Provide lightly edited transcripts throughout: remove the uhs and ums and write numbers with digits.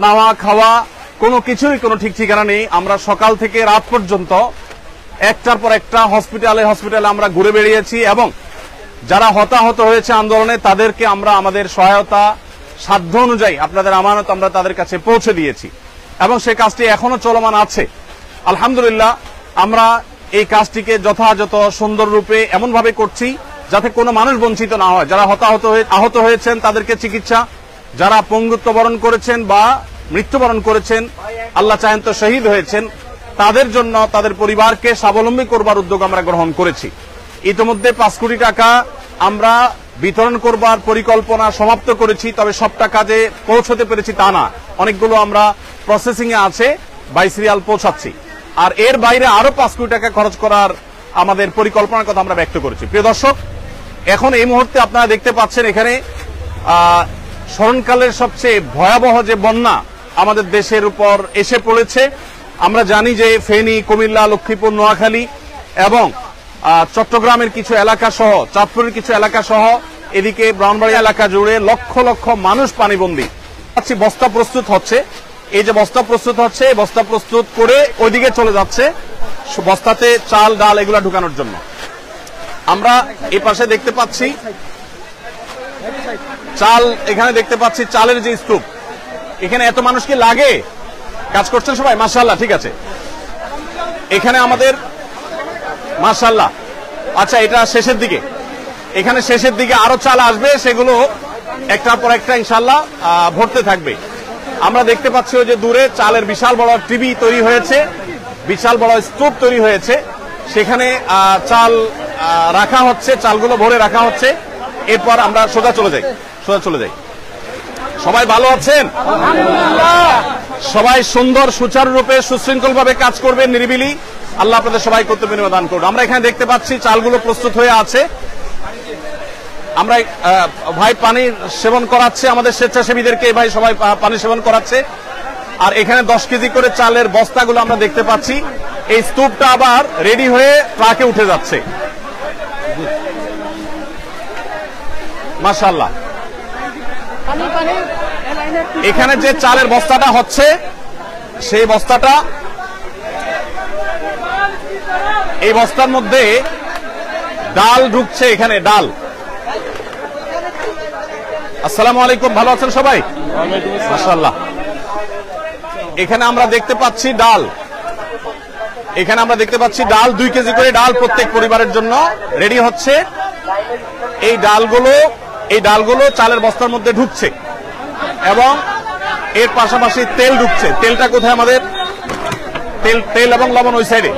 নাওয়া খাওয়া কোনো কিছুরই কোনো ঠিক ঠিকানা নেই। আমরা সকাল থেকে রাত পর্যন্ত একটার পর একটা হসপিটালে আমরা ঘুরে বেরিয়েছি এবং যারা হতাহত হয়েছে আন্দোলনে তাদেরকে আমরা আমাদের সহায়তা সাধ্য অনুযায়ী আপনাদের আমানত আমরা তাদের কাছে পৌঁছে দিয়েছি এবং সেই কাজটি এখনো চলমান আছে। আলহামদুলিল্লাহ আমরা এই কাজটিকে যথাযথ সুন্দর রূপে এমন ভাবে করছি যাতে কোনো মানুষ বঞ্চিত না হয়। যারা আহত হয়েছেন তাদেরকে চিকিৎসা, যারা পঙ্গুত্ব বরণ করেছেন বা মৃত্যুবরণ করেছেন, আল্লাহ চাহেন তো শহীদ হয়েছেন, তাদের জন্য তাদের পরিবারকে স্বাবলম্বী করবার উদ্যোগ আমরা গ্রহণ করেছি। ইতিমধ্যে 5 কোটি টাকা আমরা বিতরণ করবার পরিকল্পনা সমাপ্ত করেছি, তবে সব টাকা যে পৌঁছতে পেরেছি তা না, অনেকগুলো আমরা প্রসেসিং এ আছে, 22 রিয়াল পৌঁছাচ্ছি। আর এর বাইরে আরো 5 কোটি টাকা খরচ করার আমাদের পরিকল্পনার কথা আমরা ব্যক্ত করেছি। প্রিয় দর্শক, এখন এই মুহূর্তে আপনারা দেখতে পাচ্ছেন এখানে স্মরণকালের সবচেয়ে ভয়াবহ যে বন্যা আমাদের দেশের উপর এসে পড়েছে। আমরা জানি যে ফেনী, কুমিল্লা, লক্ষ্মীপুর, নোয়াখালী এবং চট্টগ্রামের কিছু এলাকা সহ, চাঁদপুরের কিছু এলাকা সহ, এদিকে ব্রাহ্মণবাড়িয়া এলাকা জুড়ে লক্ষ লক্ষ মানুষ পানিবন্দী। বস্তা প্রস্তুত হচ্ছে, এই যে বস্তা প্রস্তুত হচ্ছে, বস্তা প্রস্তুত করে ওইদিকে চলে যাচ্ছে বস্তাতে চাল ডাল এগুলা ঢুকানোর জন্য। আমরা এই পাশে দেখতে পাচ্ছি চাল, এখানে দেখতে পাচ্ছি চালের যে স্তূপ। এখানে এত মানুষ কি লাগে? কাজ করছেন সবাই? মাশাআল্লাহ, ঠিক আছে। এখানে আমাদের মাশাআল্লাহ, আচ্ছা এটা শেষের দিকে, এখানে শেষের দিকে আরো চাল আসবে, সেগুলো একটার পর একটা ইনশাআল্লাহ ভরতে থাকবে। আমরা দেখতে পাচ্ছি ওই যে দূরে চালের বিশাল বড় টিভি তৈরি হয়েছে, বিশাল বড় স্তূপ তৈরি হয়েছে, সেখানে চাল রাখা হচ্ছে, চালগুলো ভরে রাখা হচ্ছে। এরপর আমরা সোজা চলে যাই। সবাই ভালো আছেন? সবাই সুন্দর সুচারুরূপে সুশৃঙ্খল ভাবে কাজ করবেন, নিরিবিলি। আল্লাহ আপনাদের সবাই করতে বিনিময় দান করুন। আমরা এখানে দেখতে পাচ্ছি চালগুলো প্রস্তুত হয়ে আছে। আমরা ভাই পানি সেবন করাচ্ছে আমাদের স্বেচ্ছাসেবীদেরকে, ভাই সবাই পানি সেবন করাচ্ছে। আর এখানে 10 কেজি করে চালের বস্তাগুলো আমরা দেখতে পাচ্ছি। এই স্তূপটা আবার রেডি হয়ে ট্রাকে উঠে যাচ্ছে। মাশাআল্লাহ, এখানে যে চালের বস্তাটা হচ্ছে সেই বস্তাটা, এই বস্তার মধ্যে ডাল ঢুকছে। এখানে ডাল। আসসালামু আলাইকুম, ভালো আছেন সবাই? মাশাআল্লাহ। এখানে আমরা দেখতে পাচ্ছি ডাল, এখানে আমরা দেখতে পাচ্ছি ডাল, 2 কেজি করে ডাল প্রত্যেক পরিবারের জন্য রেডি হচ্ছে। এই ডালগুলো চালের বস্তার মধ্যে ঢুকছে এবং এর পাশাপাশি তেল ঢুকছে। তেলটা কোথায় আমাদের? তেল এবং লবণ ওই সাইডে,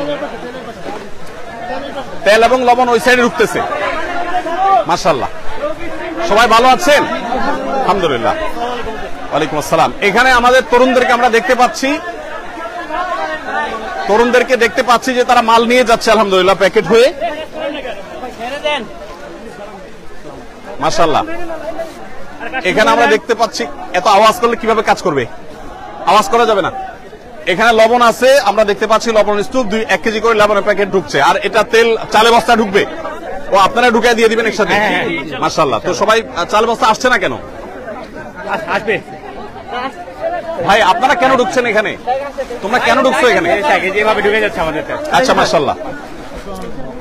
তেল এবং লবণ ওই সাইডে ঢুকতেছে। মাশাআল্লাহ, সবাই ভালো আছেন? আলহামদুলিল্লাহ। ওয়ালাইকুম আসসালাম। এখানে আমাদের তরুণদেরকে আমরা দেখতে পাচ্ছি, যে তারা মাল নিয়ে যাচ্ছে আলহামদুলিল্লাহ প্যাকেট হয়ে। মাশাআল্লাহ। এখানে আমরা দেখতে পাচ্ছি, এত আওয়াজ করলে কিভাবে কাজ করবে? আওয়াজ করা যাবে না। এখানে লবণ আছে, আমরা দেখতে পাচ্ছি লবণ স্তূপ, 1 কেজি করে লবণের প্যাকেট ঢুকছে। আর এটা তেল চালে বস্তা ঢুকবে, ও আপনারা ঢুকিয়ে দিয়ে দিবেন একসাথে। মাশাআল্লাহ। তো সবাই চাল বস্তা আসছে না কেন? আসবে ভাই, আপনারা কেন ঢুকছেন এখানে? তোমরা কেন ঢুকছো এখানে? যেভাবে ঢুকে যাচ্ছে আমাদের। আচ্ছা, মাশাআল্লাহ।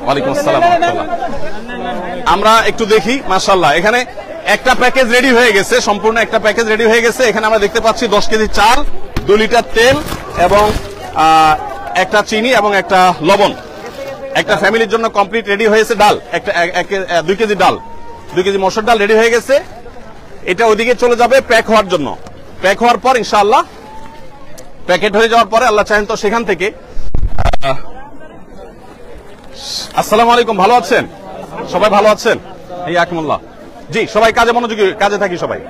ওয়ালাইকুম আসসালাম। আমরা একটু দেখি। মাশাআল্লাহ, এখানে একটা প্যাকেজ রেডি হয়ে গেছে, সম্পূর্ণ একটা প্যাকেজ রেডি হয়ে গেছে। এখানে আমরা দেখতে পাচ্ছি 10 কেজি চাল, 2 লিটার তেল এবং একটা চিনি এবং একটা লবণ। একটা ফ্যামিলির জন্য কমপ্লিট রেডি হয়েছে। ডাল, 2 কেজি ডাল, 2 কেজি মসুর ডাল রেডি হয়ে গেছে। এটা ওইদিকে চলে যাবে প্যাক হওয়ার জন্য। প্যাক হওয়ার পর ইনশাআল্লাহ, প্যাকেট হয়ে যাওয়ার পরে আল্লাহ চাহেন তো সেখান থেকে। আসসালামু আলাইকুম, ভালো আছেন সবাই? ভালো আছেন? এই আকিমুল্লাহ। জি, সবাই কাজে মনোযোগী, কাজে থাকি সবাই।